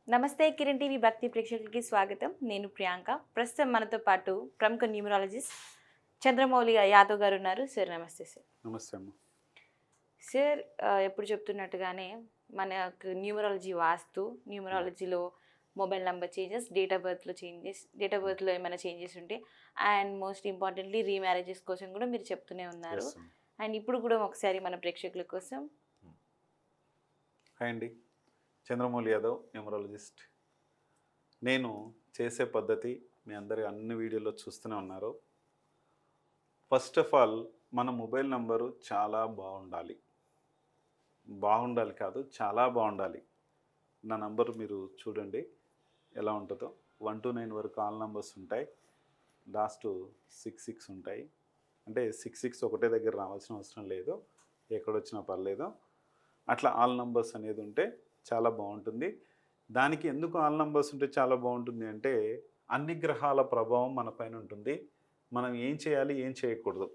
నమస్తే కిరణ్ టీవీ భక్తి ప్రేక్షకులకి స్వాగతం. నేను ప్రియాంక. ప్రస్తుతం మనతో పాటు ప్రముఖ న్యూమరాలజిస్ట్ చంద్రమౌళి యాదవ్ గారు ఉన్నారు. సార్ నమస్తే సార్. నమస్తే అమ్మ. సార్ ఎప్పుడు చెప్తున్నట్టుగానే మనకు న్యూమరాలజీ వాస్తు, న్యూమరాలజీలో mobile number changes, date of బర్త్లో ఏమైనా చేంజెస్ ఉంటే అండ్ మోస్ట్ ఇంపార్టెంట్లీ రీమ్యారేజెస్ కోసం కూడా మీరు చెప్తూనే ఉన్నారు. Yes, అమ్మ. అండ్ ఇప్పుడు కూడా ఒకసారి మన ప్రేక్షకుల కోసం హాయ్ అండి, చంద్రమౌళి యాదవ్, న్యూమరాలజిస్ట్. నేను చేసే పద్ధతి మీ అందరి అన్ని వీడియోలో చూస్తూనే ఉన్నారు. ఫస్ట్ ఆఫ్ ఆల్ మన మొబైల్ నంబరు చాలా బాగుండాలి. బాగుండాలి కాదు, చాలా బాగుండాలి. నా నంబరు మీరు చూడండి ఎలా ఉంటుందో. 1 to 9 వరకు ఆల్ నంబర్స్ ఉంటాయి, లాస్ట్ 6 ఉంటాయి. అంటే 6 ఒకటే దగ్గర రావాల్సిన అవసరం లేదు, ఎక్కడొచ్చినా పర్లేదు. అట్లా ఆల్ నంబర్స్ అనేది ఉంటే చాలా బాగుంటుంది. దానికి ఎందుకు ఆల్ నంబర్స్ ఉంటే చాలా బాగుంటుంది అంటే అన్ని గ్రహాల ప్రభావం మన పైన ఉంటుంది. మనం ఏం చేయాలి, ఏం చేయకూడదు.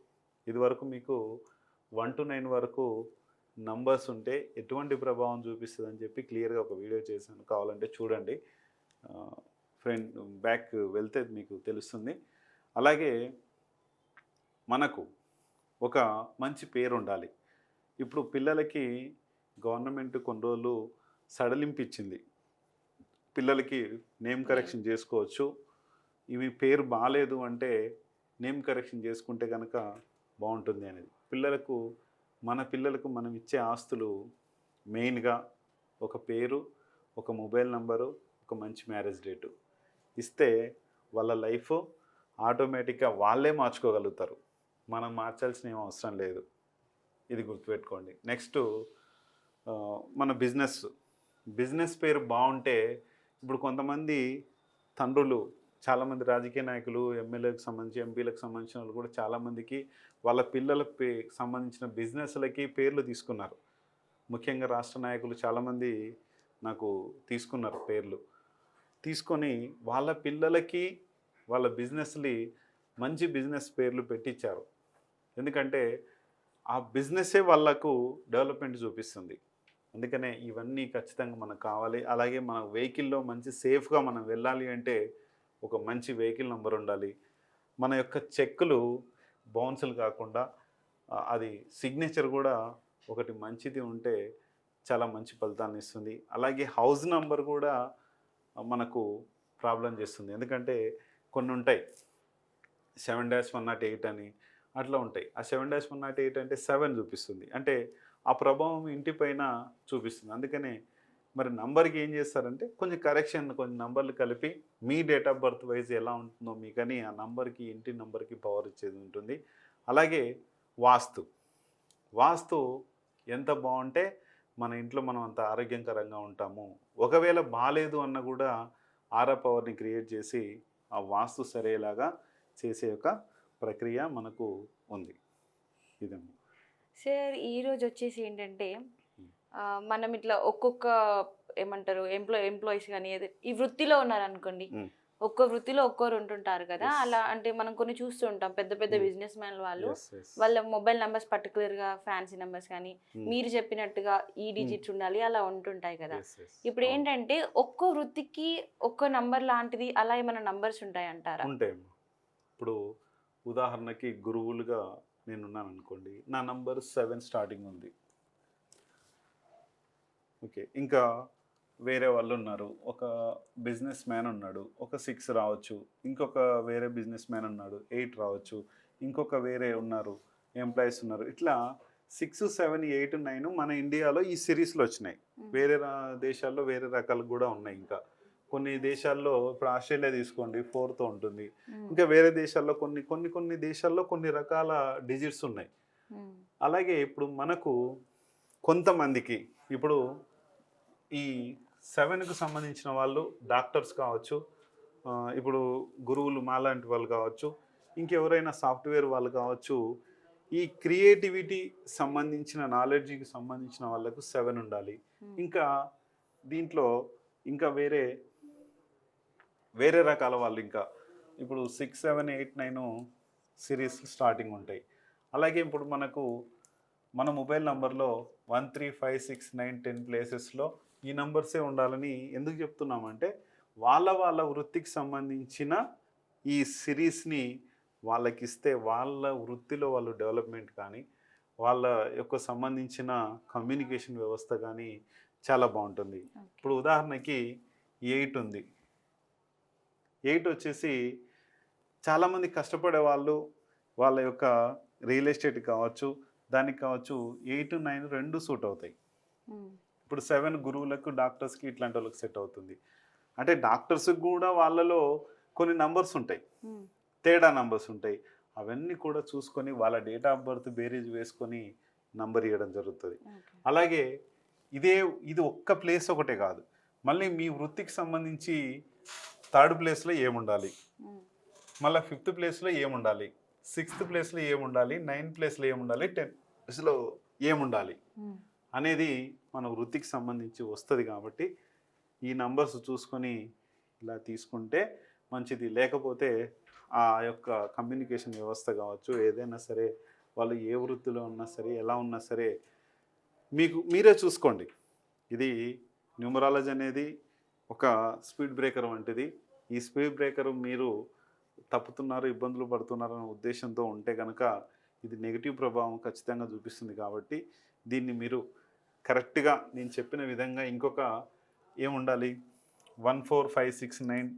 ఇదివరకు మీకు 1 to 9 వరకు నంబర్స్ ఉంటే ఎటువంటి ప్రభావం చూపిస్తుంది అని చెప్పి క్లియర్గా ఒక వీడియో చేశాను, కావాలంటే చూడండి. ఫ్రెండ్ బ్యాక్ వెళ్తే మీకు తెలుస్తుంది. అలాగే మనకు ఒక మంచి పేరు ఉండాలి. ఇప్పుడు పిల్లలకి గవర్నమెంట్ కొన్ని రోజులు సడలింపు ఇచ్చింది, పిల్లలకి నేమ్ కరెక్షన్ చేసుకోవచ్చు. ఇవి పేరు బాగాలేదు అంటే నేమ్ కరెక్షన్ చేసుకుంటే కనుక బాగుంటుంది అనేది. మన పిల్లలకు మనం ఇచ్చే ఆస్తులు మెయిన్గా ఒక పేరు, ఒక మొబైల్ నంబరు, ఒక మంచి మ్యారేజ్ డేటు ఇస్తే వాళ్ళ లైఫ్ ఆటోమేటిక్గా వాళ్ళే మార్చుకోగలుగుతారు. మనం మార్చాల్సిన ఏం అవసరం లేదు. ఇది గుర్తుపెట్టుకోండి. నెక్స్ట్ మన బిజినెస్ పేరు బాగుంటే, ఇప్పుడు కొంతమంది తండ్రులు, చాలామంది రాజకీయ నాయకులు, ఎమ్మెల్యేలకు సంబంధించి, ఎంపీలకు సంబంధించిన వాళ్ళు కూడా చాలామందికి వాళ్ళ పిల్లలకి సంబంధించిన బిజినెస్లకి పేర్లు తీసుకున్నారు. ముఖ్యంగా రాష్ట్ర నాయకులు చాలామంది నాకు తీసుకున్నారు పేర్లు. తీసుకొని వాళ్ళ పిల్లలకి వాళ్ళ మంచి బిజినెస్ పేర్లు పెట్టించారు. ఎందుకంటే ఆ బిజినెస్సే వాళ్ళకు డెవలప్మెంట్ చూపిస్తుంది. అందుకనే ఇవన్నీ ఖచ్చితంగా మనకు కావాలి. అలాగే మన వెహికల్లో మంచి సేఫ్గా మనం వెళ్ళాలి అంటే ఒక మంచి వెహికల్ నెంబర్ ఉండాలి. మన యొక్క చెక్కులు బౌన్సులు కాకుండా అది సిగ్నేచర్ కూడా ఒకటి మంచిది ఉంటే చాలా మంచి ఫలితాన్ని ఇస్తుంది. అలాగే హౌస్ నెంబర్ కూడా మనకు ప్రాబ్లం చేస్తుంది. ఎందుకంటే కొన్ని ఉంటాయి 7-108 అని అట్లా ఉంటాయి. ఆ 7-108 అంటే 7 చూపిస్తుంది, అంటే ఆ ప్రభావం ఇంటిపైన చూపిస్తుంది. అందుకనే మరి నంబర్కి ఏం చేస్తారంటే కొంచెం కరెక్షన్, కొన్ని నంబర్లు కలిపి మీ డేట్ ఆఫ్ బర్త్ వైజ్ ఎలా ఉంటుందో మీకని ఆ నంబర్కి, ఇంటి నంబర్కి పవర్ ఇచ్చేది ఉంటుంది. అలాగే వాస్తు ఎంత బాగుంటే మన ఇంట్లో మనం అంత ఆరోగ్యకరంగా ఉంటాము. ఒకవేళ బాగాలేదు అన్న కూడా ఆరా పవర్ని క్రియేట్ చేసి ఆ వాస్తు సరేలాగా చేసే ఒక ప్రక్రియ మనకు ఉంది. ఇదమ్మా సార్ ఈరోజు వచ్చేసి ఏంటంటే మనం ఇట్లా ఒక్కొక్క ఏమంటారు ఎంప్లాయీస్ కానీ ఈ వృత్తిలో ఉన్నారనుకోండి, ఒక్కో వృత్తిలో ఒక్కోరు ఉంటుంటారు కదా. అలా అంటే మనం కొన్ని చూస్తూ ఉంటాం, పెద్ద పెద్ద బిజినెస్ మ్యాన్ వాళ్ళు వాళ్ళ మొబైల్ నెంబర్స్ పర్టికులర్గా ఫ్యాన్సీ నెంబర్స్ కానీ మీరు చెప్పినట్టుగా ఈ డిజిట్స్ ఉండాలి అలా ఉంటుంటాయి కదా. ఇప్పుడు ఏంటంటే ఒక్కో వృత్తికి ఒక్కో నంబర్ లాంటిది అలా ఏమైనా నంబర్స్ ఉంటాయి అంటారా? ఉంటాయమ్మా. ఇప్పుడు ఉదాహరణకి గురువులుగా నేనున్నాను అనుకోండి, నా నంబర్ 7 స్టార్టింగ్ ఉంది. ఓకే, ఇంకా వేరే వాళ్ళు ఉన్నారు, ఒక బిజినెస్ మ్యాన్ ఉన్నాడు, ఒక 6 రావచ్చు. ఇంకొక వేరే బిజినెస్ మ్యాన్ ఉన్నాడు, 8 రావచ్చు. ఇంకొక వేరే ఉన్నారు, ఎంప్లాయీస్ ఉన్నారు. ఇట్లా 6, 7, 8, 9 మన ఇండియాలో ఈ సిరీస్లో వచ్చినాయి. వేరే దేశాల్లో వేరే రకాలు కూడా ఉన్నాయి. ఇంకా కొన్ని దేశాల్లో, ఇప్పుడు ఆస్ట్రేలియా తీసుకోండి, 4తో ఉంటుంది. ఇంకా వేరే దేశాల్లో కొన్ని దేశాల్లో కొన్ని రకాల డిజిట్స్ ఉన్నాయి. అలాగే ఇప్పుడు మనకు కొంతమందికి ఇప్పుడు ఈ 7కు సంబంధించిన వాళ్ళు డాక్టర్స్ కావచ్చు, ఇప్పుడు గురువులు మాలాంటి వాళ్ళు కావచ్చు, ఇంకెవరైనా సాఫ్ట్వేర్ వాళ్ళు కావచ్చు. ఈ క్రియేటివిటీ సంబంధించిన నాలెడ్జ్కి సంబంధించిన వాళ్ళకు 7 ఉండాలి. ఇంకా దీంట్లో ఇంకా వేరే రకాల వాళ్ళు ఇంకా ఇప్పుడు 6, 7, 8, 9 సిరీస్ స్టార్టింగ్ ఉంటాయి. అలాగే ఇప్పుడు మన మొబైల్ నంబర్లో 1 3 5 6 9 10 ప్లేసెస్లో ఈ నంబర్సే ఉండాలని ఎందుకు చెప్తున్నామంటే వాళ్ళ వృత్తికి సంబంధించిన ఈ సిరీస్ని వాళ్ళకి ఇస్తే వాళ్ళ వృత్తిలో వాళ్ళు డెవలప్మెంట్ కానీ వాళ్ళ యొక్క సంబంధించిన కమ్యూనికేషన్ వ్యవస్థ కానీ చాలా బాగుంటుంది. ఇప్పుడు ఉదాహరణకి 8 ఉంది. 8 వచ్చేసి చాలామంది కష్టపడే వాళ్ళు వాళ్ళ యొక్క రియల్ ఎస్టేట్ కావచ్చు, దానికి కావచ్చు 8 9 రెండు సూట్ అవుతాయి. ఇప్పుడు 7 గురువులకు, డాక్టర్స్కి ఇట్లాంటి వాళ్ళకి సెట్ అవుతుంది. అంటే డాక్టర్స్కి కూడా వాళ్ళలో కొన్ని నంబర్స్ ఉంటాయి, తేడా నంబర్స్ ఉంటాయి. అవన్నీ కూడా చూసుకొని వాళ్ళ డేట్ ఆఫ్ బర్త్ బేరీజ్ వేసుకొని నంబర్ ఇవ్వడం జరుగుతుంది. అలాగే ఇది ఒక్క ప్లేస్ ఒకటే కాదు, మళ్ళీ మీ వృత్తికి సంబంధించి 3rd ప్లేస్లో ఏముండాలి, మళ్ళీ 5th ప్లేస్లో ఏముండాలి, 6th ప్లేస్లో ఏముండాలి, 9th ప్లేస్లో ఏముండాలి, 10th ప్లేస్లో ఏముండాలి అనేది మన వృత్తికి సంబంధించి వస్తుంది. కాబట్టి ఈ నంబర్స్ చూసుకొని ఇలా తీసుకుంటే మంచిది. లేకపోతే ఆ యొక్క కమ్యూనికేషన్ వ్యవస్థ కావచ్చు, ఏదైనా సరే వాళ్ళు ఏ వృత్తిలో ఉన్నా సరే, ఎలా ఉన్నా సరే మీరే చూసుకోండి. ఇది న్యూమరాలజీ అనేది ఒక స్పీడ్ బ్రేకర్ వంటిది. ఈ స్పీడ్ బ్రేకర్ మీరు తప్పుతున్నారు, ఇబ్బందులు పడుతున్నారు అనే ఉద్దేశంతో ఉంటే కనుక ఇది నెగిటివ్ ప్రభావం ఖచ్చితంగా చూపిస్తుంది. కాబట్టి దీన్ని మీరు కరెక్ట్గా నేను చెప్పిన విధంగా ఇంకొక ఏముండాలి, 1 4 5 6 9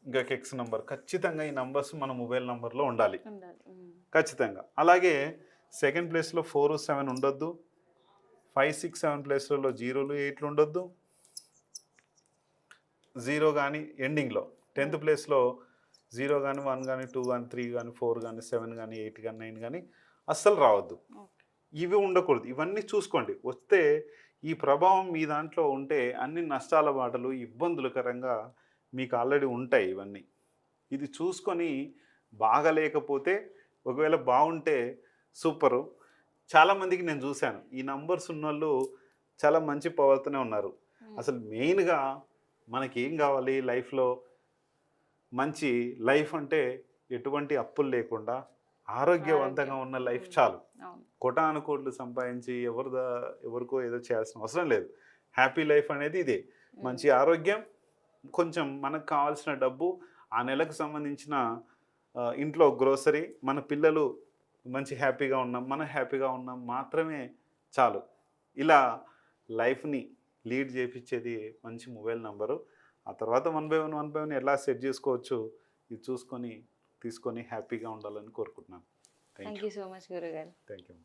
ఇంకా ఎక్స్ నెంబర్, ఖచ్చితంగా ఈ నంబర్స్ మన మొబైల్ నెంబర్లో ఉండాలి ఖచ్చితంగా. అలాగే 2nd ప్లేస్లో 4 7 ఉండొద్దు, 5 6 7 ప్లేస్లలో 0లు 8లు ఉండొద్దు, 0 కానీ ఎండింగ్లో. 10th ప్లేస్లో 0 కానీ 1 కానీ 2 కానీ 3 కానీ 4 కానీ 7 కానీ 8 కానీ 9 కానీ అస్సలు రావద్దు. ఇవి ఉండకూడదు. ఇవన్నీ చూసుకోండి. వస్తే ఈ ప్రభావం మీ దాంట్లో ఉంటే అన్ని నష్టాల బాటలు, ఇబ్బందులకరంగా మీకు ఆల్రెడీ ఉంటాయి ఇవన్నీ. ఇది చూసుకొని బాగలేకపోతే, ఒకవేళ బాగుంటే సూపరు. చాలామందికి నేను చూశాను ఈ నంబర్స్ ఉన్నోళ్ళు చాలా మంచి పవర్తోనే ఉన్నారు. అసలు మెయిన్గా మనకి ఏం కావాలి లైఫ్లో, మంచి లైఫ్ అంటే ఎటువంటి అప్పులు లేకుండా ఆరోగ్యవంతంగా ఉన్న లైఫ్ చాలు. కోటాను కోట్లు సంపాదించి ఎవరికో ఏదో చేయాల్సిన అవసరం లేదు. హ్యాపీ లైఫ్ అనేది ఇదే. మంచి ఆరోగ్యం, కొంచెం మనకు కావాల్సిన డబ్బు, ఆ నెలకు సంబంధించిన ఇంట్లో గ్రోసరీ, మన పిల్లలు మంచి హ్యాపీగా ఉన్నాం, మనం హ్యాపీగా ఉన్నాం మాత్రమే చాలు. ఇలా లైఫ్ని లీడ్ చేయించేది మంచి మొబైల్ నెంబరు. ఆ తర్వాత 1 by 1 ఎలా సెట్ చేసుకోవచ్చు ఇది చూసుకొని తీసుకొని హ్యాపీగా ఉండాలని కోరుకుంటున్నాను. థ్యాంక్ యూ సో మచ్ గురుగారు. Thank you.